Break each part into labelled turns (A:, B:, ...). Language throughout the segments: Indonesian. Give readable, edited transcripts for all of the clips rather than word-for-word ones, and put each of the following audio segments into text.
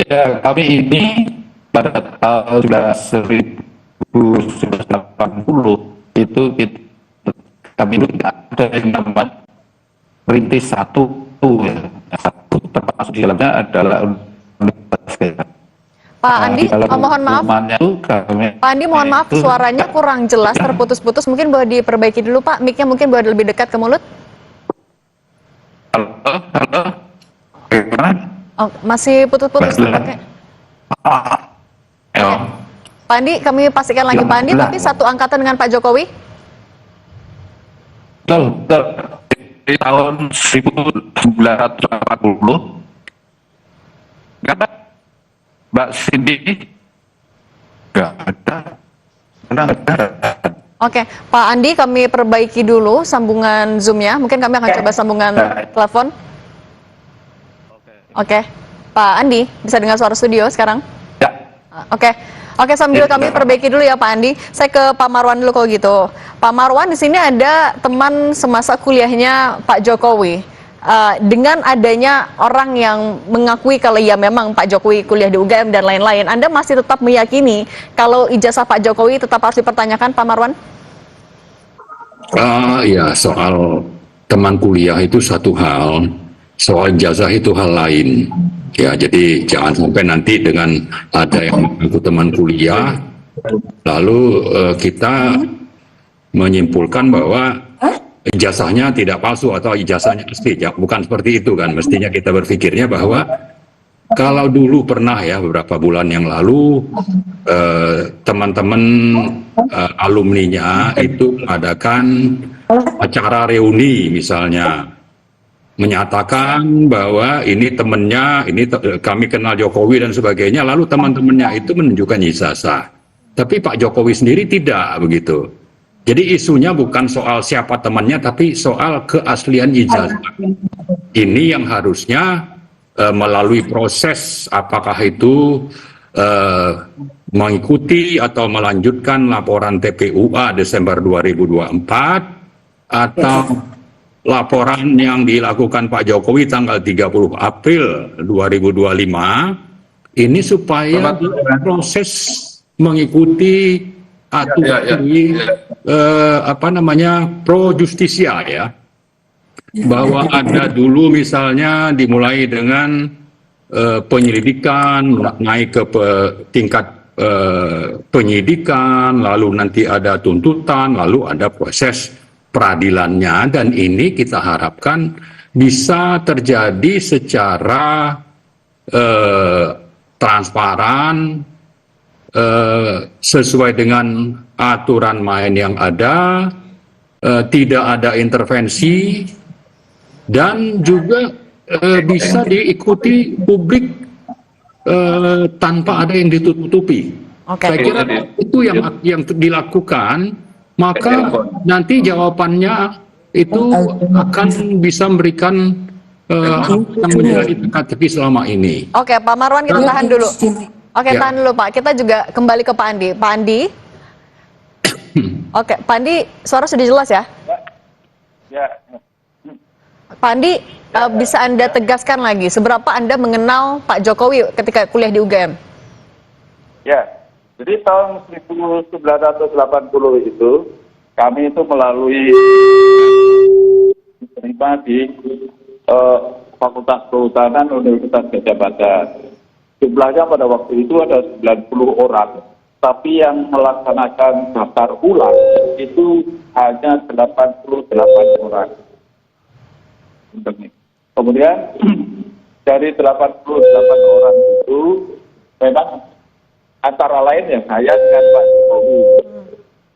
A: Ya, kami ini pada tahun 1980 itu kami itu tidak ada yang namanya perintis satu ya. Satu termasuk di dalamnya adalah universitas.
B: Pak Andi, mohon maaf. Pak Andi, mohon maaf, suaranya kurang jelas, terputus-putus. Mungkin boleh diperbaiki dulu, Pak. Mic-nya mungkin boleh lebih dekat ke mulut.
A: Halo. Gimana?
B: Oh, masih putus-putus tampaknya.
A: Oke.
B: Pak Andi, kami pastikan lagi Pak Andi, tapi satu angkatan dengan Pak Jokowi?
A: Betul. Di tahun 1980, kata Mbak Cindy, nggak ada.
B: Oke, Pak Andi, kami perbaiki dulu sambungan Zoom-nya. Mungkin kami akan coba sambungan telepon. Oke, Pak Andi, bisa dengar suara studio sekarang?
A: Ya.
B: Oke, sambil kami perbaiki dulu ya Pak Andi. Saya ke Pak Marwan dulu kalau gitu. Pak Marwan, di sini ada teman semasa kuliahnya Pak Jokowi. Dengan adanya orang yang mengakui kalau ya memang Pak Jokowi kuliah di UGM dan lain-lain, Anda masih tetap meyakini kalau ijazah Pak Jokowi tetap harus dipertanyakan, Pak Marwan?
C: Ya, soal teman kuliah itu satu hal, soal ijazah itu hal lain. Ya, jadi jangan sampai nanti dengan ada yang mengaku teman kuliah, lalu kita menyimpulkan bahwa ijazahnya tidak palsu atau ijazahnya asli. Ya, bukan seperti itu kan. Mestinya kita berpikirnya bahwa kalau dulu pernah ya beberapa bulan yang lalu teman-teman alumninya itu mengadakan acara reuni misalnya, menyatakan bahwa ini temannya, kami kenal Jokowi dan sebagainya, lalu teman-temannya itu menunjukkan ijazah. Tapi Pak Jokowi sendiri tidak begitu. Jadi isunya bukan soal siapa temannya, tapi soal keaslian ijazah. Ini yang harusnya melalui proses apakah itu mengikuti atau melanjutkan laporan TPUA Desember 2024 atau laporan yang dilakukan Pak Jokowi tanggal 30 April 2025 ini supaya proses mengikuti aturan pro justisia ya, bahwa ada dulu misalnya dimulai dengan penyelidikan, naik ke tingkat penyidikan, lalu nanti ada tuntutan, lalu ada proses peradilannya, dan ini kita harapkan bisa terjadi secara transparan, sesuai dengan aturan main yang ada, tidak ada intervensi, dan juga bisa diikuti publik tanpa ada yang ditutupi. Saya kira itu yang dilakukan, maka nanti jawabannya itu akan bisa memberikan yang menjadi teka-teki selama ini.
B: Oke, Pak Marwan, kita tahan dulu. Tahan dulu Pak. Kita juga kembali ke Pak Andi. Pak Andi. Oke, Pak Andi, suara sudah jelas ya?
D: Ya.
B: Pak Andi, bisa Anda tegaskan lagi, seberapa Anda mengenal Pak Jokowi ketika kuliah di UGM?
D: Ya. Jadi tahun 1980 itu kami itu melalui diterima di Fakultas Kehutanan Universitas Gadjah Mada. Jumlahnya pada waktu itu ada 90 orang, tapi yang melaksanakan daftar ulang itu hanya 88 orang. Kemudian dari 88 orang itu memang antara lain ya saya dengan Pak Jokowi.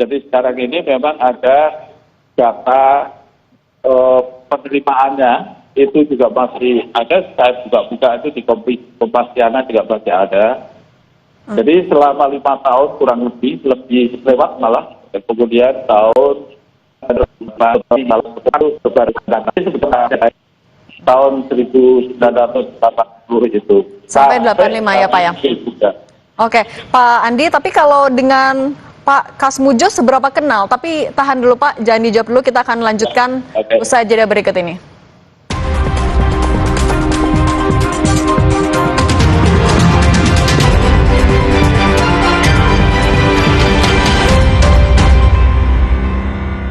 D: Jadi sekarang ini memang ada data penerimaannya itu juga masih ada. Saya juga buka itu di Kompasiana juga masih ada. Jadi selama 5 tahun kurang lebih lewat malah. Kemudian tahun 1980 itu.
B: Sampai 85 ya Pak ya? Oke, Pak Andi, tapi kalau dengan Pak Kasmujo seberapa kenal? Tapi tahan dulu Pak, jangan dijawab dulu, kita akan lanjutkan usai jeda berikut ini.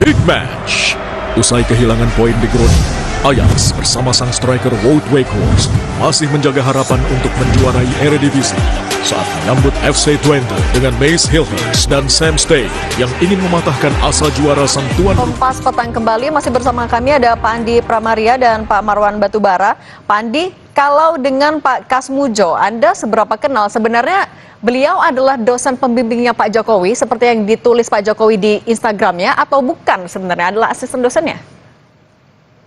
E: Big Match. Usai kehilangan poin di grup, Ajax bersama sang striker Wout Weghorst masih menjaga harapan untuk menjuarai Eredivisie saat menyambut FC Twente dengan Mace Hilhers dan Sam Stay yang ingin mematahkan asa juara sang tuan.
B: Kompas Petang kembali, masih bersama kami ada Pak Andi Pramaria dan Pak Marwan Batubara. Pak Andi, kalau dengan Pak Kasmujo, Anda seberapa kenal? Sebenarnya beliau adalah dosen pembimbingnya Pak Jokowi, seperti yang ditulis Pak Jokowi di Instagramnya, atau bukan sebenarnya adalah asisten dosennya?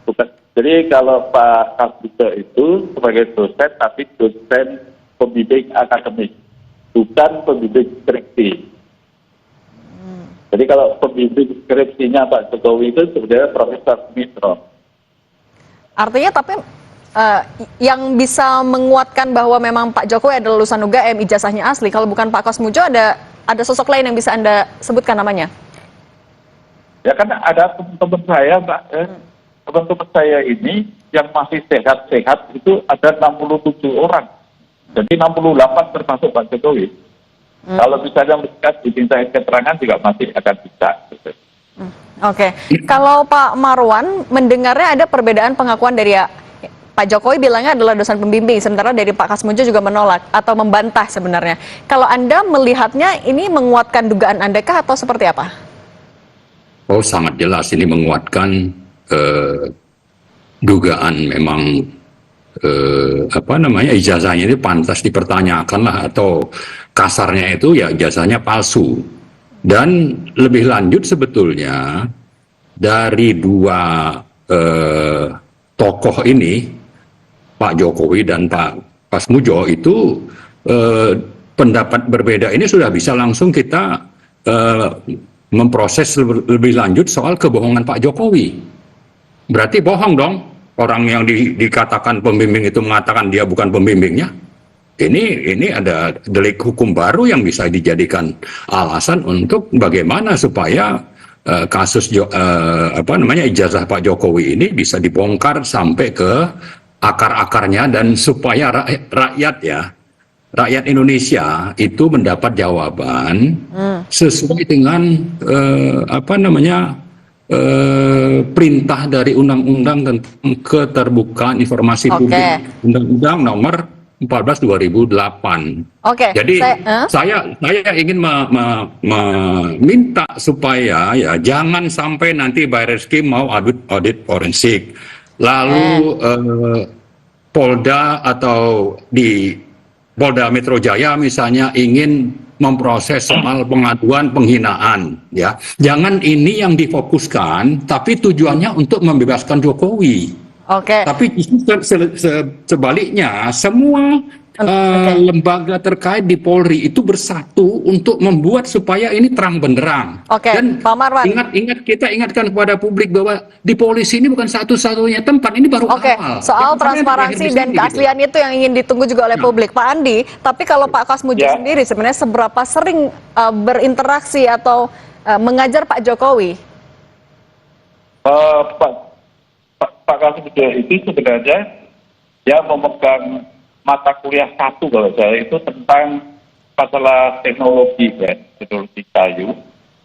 D: Bukan. Jadi kalau Pak Kasmujo itu sebagai dosen, tapi dosen pembimbing akademik, bukan pembimbing skripsi. Jadi kalau pembimbing skripsinya Pak Jokowi itu sebenarnya Profesor Mitro.
B: Artinya tapi yang bisa menguatkan bahwa memang Pak Jokowi adalah lulusan UGM, ijazahnya asli. Kalau bukan Pak Kasmujo, ada sosok lain yang bisa Anda sebutkan namanya?
D: Ya kan ada teman-teman saya, Mbak. Teman-teman saya ini yang masih sehat-sehat itu ada 67 orang. Jadi 68 termasuk Pak Jokowi. Kalau misalnya mereka diminta keterangan juga masih akan bisa.
B: Oke. Kalau Pak Marwan, mendengarnya ada perbedaan pengakuan dari Pak Jokowi bilangnya adalah dosen pembimbing, sementara dari Pak Kasmujo juga menolak atau membantah sebenarnya. Kalau Anda melihatnya ini menguatkan dugaan Anda kah atau seperti apa?
C: Oh, sangat jelas ini menguatkan dugaan memang ijazahnya itu pantas dipertanyakan lah, atau kasarnya itu ya ijazahnya palsu. Dan lebih lanjut sebetulnya dari dua tokoh ini, Pak Jokowi dan Pak Kasmujo, itu pendapat berbeda ini sudah bisa langsung kita memproses lebih lanjut soal kebohongan Pak Jokowi. Berarti bohong dong orang yang dikatakan pembimbing itu mengatakan dia bukan pembimbingnya. Ini ada delik hukum baru yang bisa dijadikan alasan untuk bagaimana supaya kasus ijazah Pak Jokowi ini bisa dibongkar sampai ke akar-akarnya, dan supaya rakyat Indonesia itu mendapat jawaban sesuai dengan perintah dari Undang-Undang tentang Keterbukaan Informasi Publik, Undang-Undang Nomor 14 2008. Jadi saya ingin meminta supaya ya jangan sampai nanti Bairreski mau audit forensik, lalu Polda atau di Polda Metro Jaya misalnya ingin memproses soal pengaduan penghinaan, ya. Jangan ini yang difokuskan, tapi tujuannya untuk membebaskan Jokowi. Tapi sebaliknya, semua lembaga terkait di Polri itu bersatu untuk membuat supaya ini terang benderang. Dan
B: Pak Marwan,
C: kita ingatkan kepada publik bahwa di polisi ini bukan satu-satunya tempat, ini baru awal.
B: Soal transparansi dan keaslian itu yang ingin ditunggu juga oleh publik, Pak Andi. Tapi kalau Pak Kasmujo sendiri sebenarnya seberapa sering berinteraksi atau mengajar Pak Jokowi?
D: Pak Kasmujo itu sebenarnya dia memegang mata kuliah satu kalau saya itu tentang masalah teknologi kayu,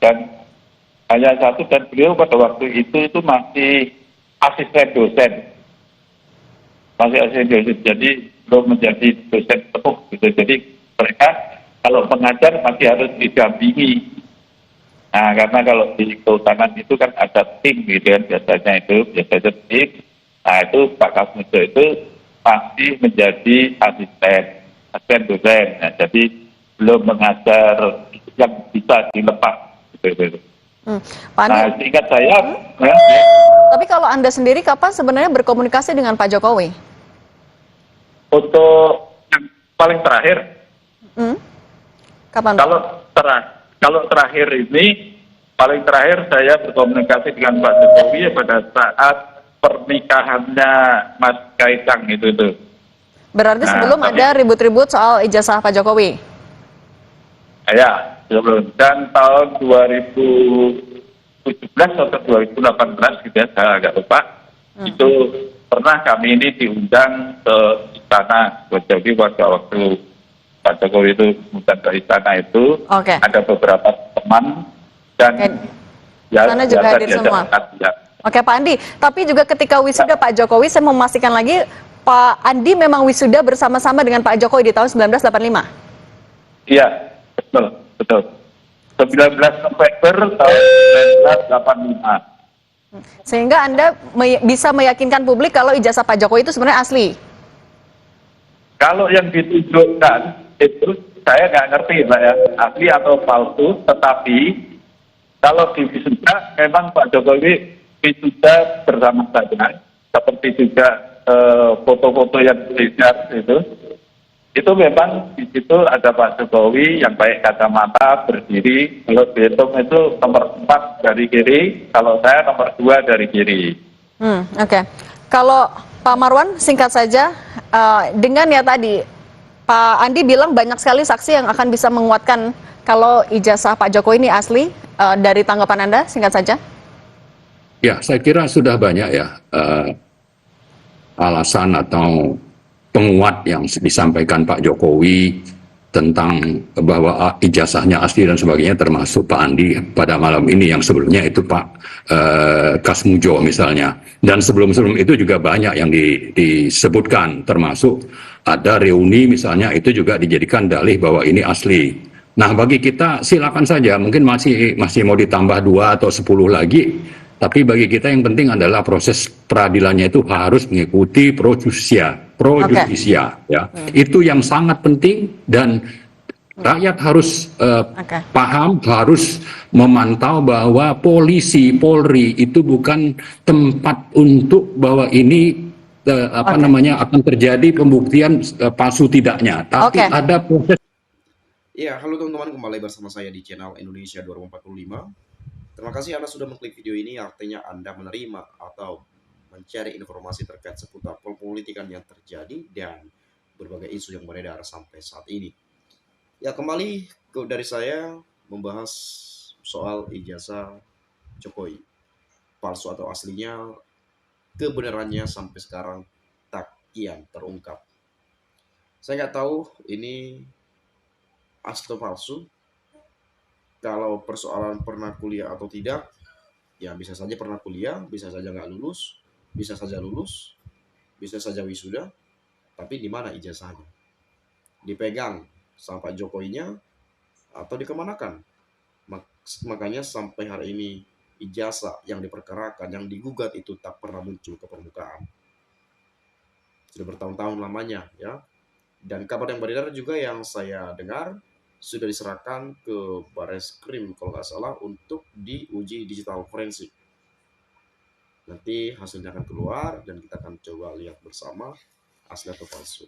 D: dan hanya satu, dan beliau pada waktu itu masih asisten dosen, jadi belum menjadi dosen penuh gitu. Jadi mereka kalau mengajar masih harus didampingi. Nah, karena kalau di kehutanan itu kan ada tim gitu kan, biasanya tim. Nah, itu Pak Kasmujo itu masih menjadi asisten dosen. Nah, jadi belum mengajar yang bisa dilepas. Nah, seingat saya.
B: Tapi kalau Anda sendiri kapan sebenarnya berkomunikasi dengan Pak Jokowi?
D: Untuk yang paling terakhir.
B: Kapan?
D: Kalau terakhir ini, paling terakhir saya berkomunikasi dengan Pak Jokowi pada saat pernikahannya Mas Kaisang itu.
B: Berarti sebelum ada ribut-ribut soal ijazah Pak Jokowi?
D: Ya, sebelum. Dan tahun 2017 atau 2018 gitu ya, saya agak lupa. Itu pernah kami ini diundang ke istana. Jadi waktu Pak Jokowi itu diundang ke istana itu, ada beberapa teman dan Ya,
B: sana juga
D: biasa
B: hadir semua.
D: diadakan, ya.
B: Oke Pak Andi, tapi juga ketika wisuda Pak Jokowi, saya mau memastikan lagi, Pak Andi memang wisuda bersama-sama dengan Pak Jokowi di tahun 1985.
D: Iya, betul, betul. 19 November tahun 1985.
B: Sehingga Anda bisa meyakinkan publik kalau ijazah Pak Jokowi itu sebenarnya asli.
D: Kalau yang ditunjukkan itu saya nggak ngerti Mbak ya, asli atau palsu, tetapi kalau di wisuda memang Pak Jokowi wisuda bersama saya, seperti juga foto-foto yang di-share itu memang di situ ada Pak Jokowi yang pakai kacamata berdiri, kalau dihitung itu nomor 4 dari kiri, kalau saya nomor 2 dari kiri.
B: Oke. Kalau Pak Marwan singkat saja, dengan ya tadi Pak Andi bilang banyak sekali saksi yang akan bisa menguatkan kalau ijazah Pak Jokowi ini asli, dari tanggapan Anda singkat saja.
C: Ya, saya kira sudah banyak ya alasan atau penguat yang disampaikan Pak Jokowi tentang bahwa ijazahnya asli dan sebagainya, termasuk Pak Andi pada malam ini, yang sebelumnya itu Pak Kasmujo misalnya. Dan sebelum-sebelum itu juga banyak yang disebutkan, termasuk ada reuni misalnya, itu juga dijadikan dalih bahwa ini asli. Nah, bagi kita silakan saja, mungkin masih mau ditambah 2 atau 10 lagi, tapi bagi kita yang penting adalah proses peradilannya itu harus mengikuti pro justisia, ya. Itu yang sangat penting, dan rakyat harus paham, harus memantau bahwa polisi, Polri itu bukan tempat untuk bahwa ini akan terjadi pembuktian palsu tidaknya, tapi ada proses.
F: Ya, halo teman-teman, kembali bersama saya di channel Indonesia 2045. Terima kasih Anda sudah mengklik video ini, artinya Anda menerima atau mencari informasi terkait seputar perpolitikan yang terjadi dan berbagai isu yang beredar sampai saat ini. Ya, kembali dari saya membahas soal ijazah Jokowi. Palsu atau aslinya, kebenarannya sampai sekarang tak kian terungkap. Saya nggak tahu ini asli atau palsu. Kalau persoalan pernah kuliah atau tidak, ya bisa saja pernah kuliah, bisa saja nggak lulus, bisa saja lulus, bisa saja wisuda, tapi di mana ijazahnya? Dipegang sama Pak Jokowinya atau dikemanakan? Makanya sampai hari ini ijazah yang diperkarakan, yang digugat itu tak pernah muncul ke permukaan. Sudah bertahun-tahun lamanya ya. Dan kabar yang beredar juga yang saya dengar, sudah diserahkan ke Bareskrim kalau nggak salah untuk diuji digital forensik. Nanti hasilnya akan keluar dan kita akan coba lihat bersama asli atau palsu.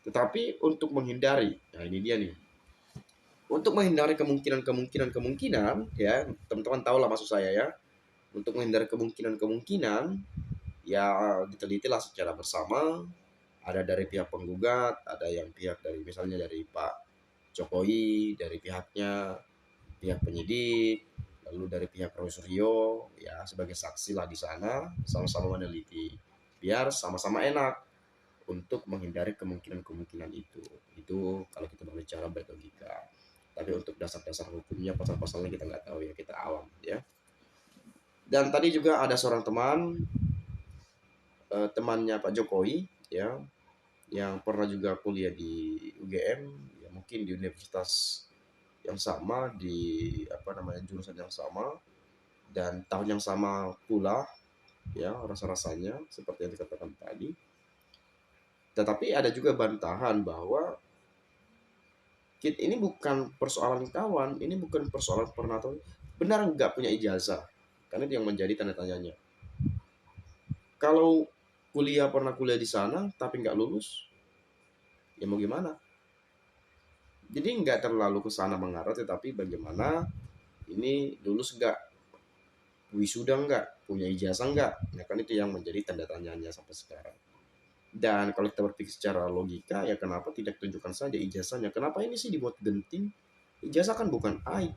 F: Tetapi untuk menghindari, nah ini dia nih, untuk menghindari kemungkinan ya, teman-teman tahu lah maksud saya ya, untuk menghindari kemungkinan ya ditelitilah secara bersama. Ada dari pihak penggugat, ada yang pihak dari misalnya dari Pak Jokowi, dari pihaknya, pihak penyidik, lalu dari pihak Roy Suryo, ya sebagai saksi lah di sana, sama-sama meneliti, biar sama-sama enak untuk menghindari kemungkinan itu. Itu kalau kita berbicara berlogika. Tapi untuk dasar-dasar hukumnya, pasal-pasalnya kita nggak tahu ya, kita awam ya. Dan tadi juga ada seorang temannya Pak Jokowi ya, yang pernah juga kuliah di UGM, ya mungkin di universitas yang sama, di jurusan yang sama dan tahun yang sama pula ya, rasa-rasanya seperti yang dikatakan tadi. Tetapi ada juga bantahan bahwa ini bukan persoalan kawan, ini bukan persoalan pernah atau benar nggak punya ijazah, karena itu yang menjadi tanda tanyanya. Kalau pernah kuliah di sana tapi nggak lulus, ya mau gimana? Jadi nggak terlalu ke sana mengarah, tetapi bagaimana ini lulus nggak, wisuda nggak, punya ijazah nggak? Nah kan itu yang menjadi tanda tanyanya sampai sekarang. Dan kalau kita berpikir secara logika, ya kenapa tidak tunjukkan saja ijazahnya? Kenapa ini sih dibuat genting? Ijazah kan bukan aib,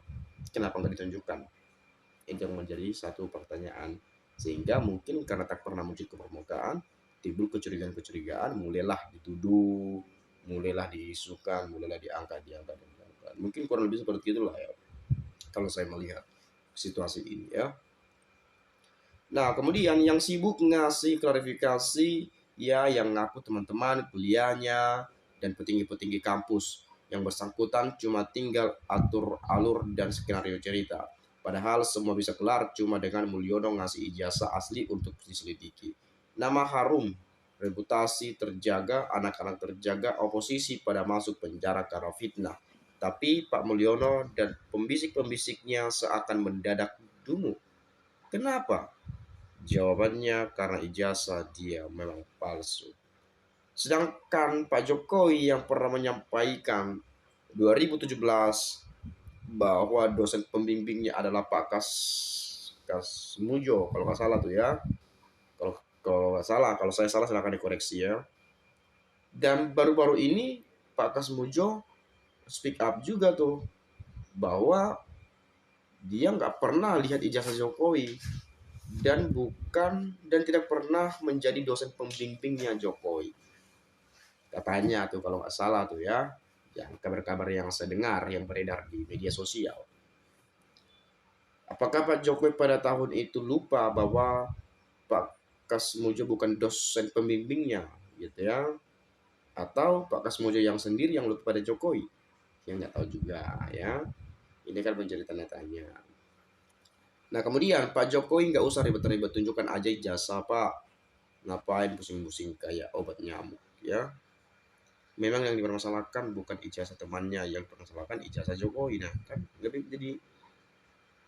F: kenapa nggak ditunjukkan? Itu yang menjadi satu pertanyaan. Sehingga mungkin karena tak pernah muncul ke permukaan, timbul kecurigaan-kecurigaan, mulailah dituduh, mulailah diisukan, mulailah diangkat. Mungkin kurang lebih seperti itulah ya, kalau saya melihat. situasi ini ya. Nah, kemudian yang sibuk ngasih klarifikasi ya yang ngaku teman-teman kuliahnya dan petinggi-petinggi kampus. Yang bersangkutan cuma tinggal atur alur dan skenario cerita. Padahal semua bisa kelar cuma dengan Mulyono ngasih ijazah asli untuk diselidiki. Nama harum, reputasi terjaga, anak-anak terjaga, oposisi pada masuk penjara karena fitnah. Tapi Pak Mulyono dan pembisik-pembisiknya seakan mendadak dungu. Kenapa? Jawabannya karena ijazah dia memang palsu. Sedangkan Pak Jokowi yang pernah menyampaikan 2017 bahwa dosen pembimbingnya adalah Pak Kasmujo, kalau nggak salah tuh ya. Kalau nggak salah, kalau saya salah silahkan dikoreksi ya. Dan baru-baru ini Pak Kasmujo speak up juga tuh bahwa dia nggak pernah lihat ijazah Jokowi dan tidak pernah menjadi dosen pembimbingnya Jokowi. Katanya tuh kalau nggak salah tuh ya, kabar-kabar yang saya dengar yang beredar di media sosial. Apakah Pak Jokowi pada tahun itu lupa bahwa Pak Kasmujo bukan dosen pembimbingnya gitu ya? Atau Pak Kasmujo yang sendiri yang lupa pada Jokowi? Yang nggak tahu juga ya. Ini kan menjadi tanda tanya. Nah kemudian Pak Jokowi nggak usah ribet-ribet, tunjukkan aja ijazah Pak. Ngapain pusing-pusing kayak obat nyamuk ya. Memang yang dipermasalahkan bukan ijazah temannya, yang dipermasalahkan ijazah Jokowi. Nah kan lebih jadi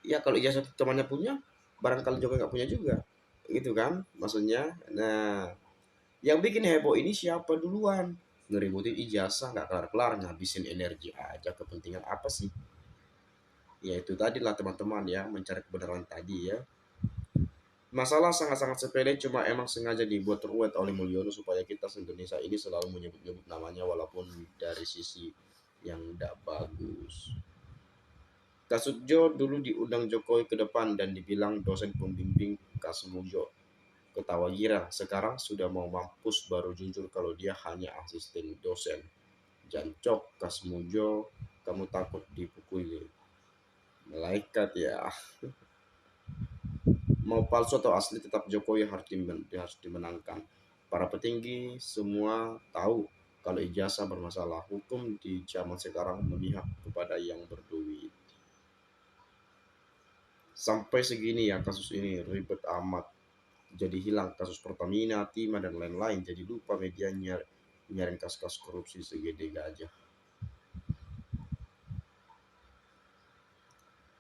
F: ya kalau ijazah temannya punya, barangkali Jokowi nggak punya juga, gitu kan maksudnya. Nah yang bikin heboh ini siapa duluan ngeributin ijazah nggak kelar-kelar, ngabisin energi aja, kepentingan apa sih? Ya itu tadi lah teman-teman ya, mencari kebenaran tadi ya. Masalah sangat-sangat sepele, cuma emang sengaja dibuat ruwet oleh Mulyono supaya kita se-Indonesia ini selalu menyebut-nyebut namanya walaupun dari sisi yang tidak bagus. Kasutjo dulu diundang Jokowi ke depan dan dibilang dosen pembimbing Kasmujo. Ketawa girang, sekarang sudah mau mampus baru jujur kalau dia hanya asisten dosen. Jancok Kasmujo, kamu takut dipukuli malaikat ya. Mau palsu atau asli tetap Jokowi harus dimenangkan. Para petinggi semua tahu kalau ijazah bermasalah. Hukum di zaman sekarang memihak kepada yang berduit. Sampai segini ya kasus ini ribet amat. Jadi hilang kasus Pertamina, Timah dan lain-lain. Jadi lupa media nyaring kasus korupsi segede gajah.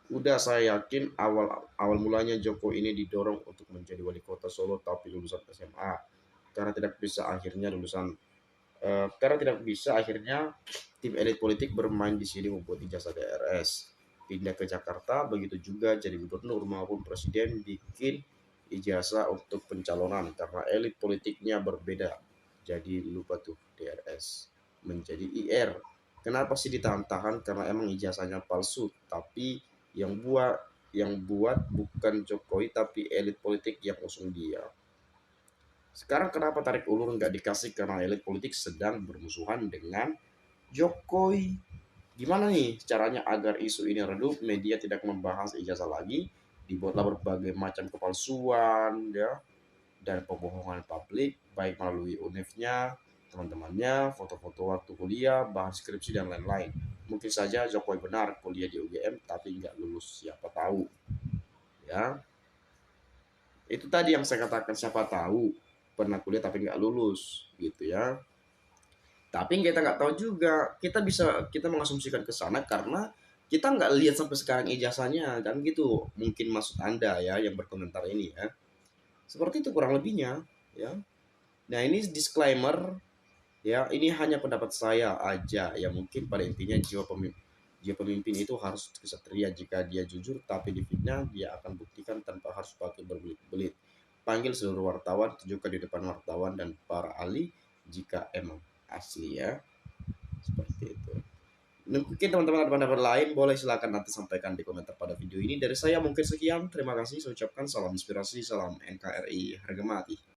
F: Udah saya yakin awal mulanya Jokowi ini didorong untuk menjadi wali kota Solo tapi lulusan SMA. Karena tidak bisa akhirnya tim elit politik bermain di sini membuat ijazah DRS. Pindah ke Jakarta, begitu juga jadi gubernur maupun presiden bikin ijazah untuk pencalonan karena elit politiknya berbeda. Jadi lupa tuh DRS menjadi IR. Kenapa sih ditahan-tahan? Karena emang ijazahnya palsu, tapi yang buat bukan Jokowi tapi elit politik yang usung dia. Sekarang kenapa tarik ulur nggak dikasih karena elit politik sedang bermusuhan dengan Jokowi? Gimana nih caranya agar isu ini redup, media tidak membahas ijazah lagi, dibuatlah berbagai macam kepalsuan ya dan pembohongan publik baik melalui UNIF-nya, teman-temannya, foto-foto waktu kuliah, bahan skripsi dan lain-lain. Mungkin saja Jokowi benar kuliah di UGM tapi nggak lulus, siapa tahu ya. Itu tadi yang saya katakan, siapa tahu pernah kuliah tapi nggak lulus gitu ya. Tapi kita nggak tahu juga, kita mengasumsikan ke sana karena kita nggak lihat sampai sekarang ijazahnya kan gitu. Mungkin maksud Anda ya yang berkomentar ini ya. Seperti itu kurang lebihnya ya. Nah ini disclaimer ya, ini hanya pendapat saya aja ya. Mungkin pada intinya jiwa pemimpin itu harus kesatria. Jika dia jujur tapi difitnah, dia akan buktikan tanpa harus pakai berbelit-belit. Panggil seluruh wartawan, tunjukkan di depan wartawan dan para ahli jika emang asli ya. Seperti itu. Mungkin teman-teman ada pendapat lain, boleh silakan nanti sampaikan di komentar pada video ini. Dari saya mungkin sekian, terima kasih. Saya ucapkan salam inspirasi, salam NKRI, harga mati.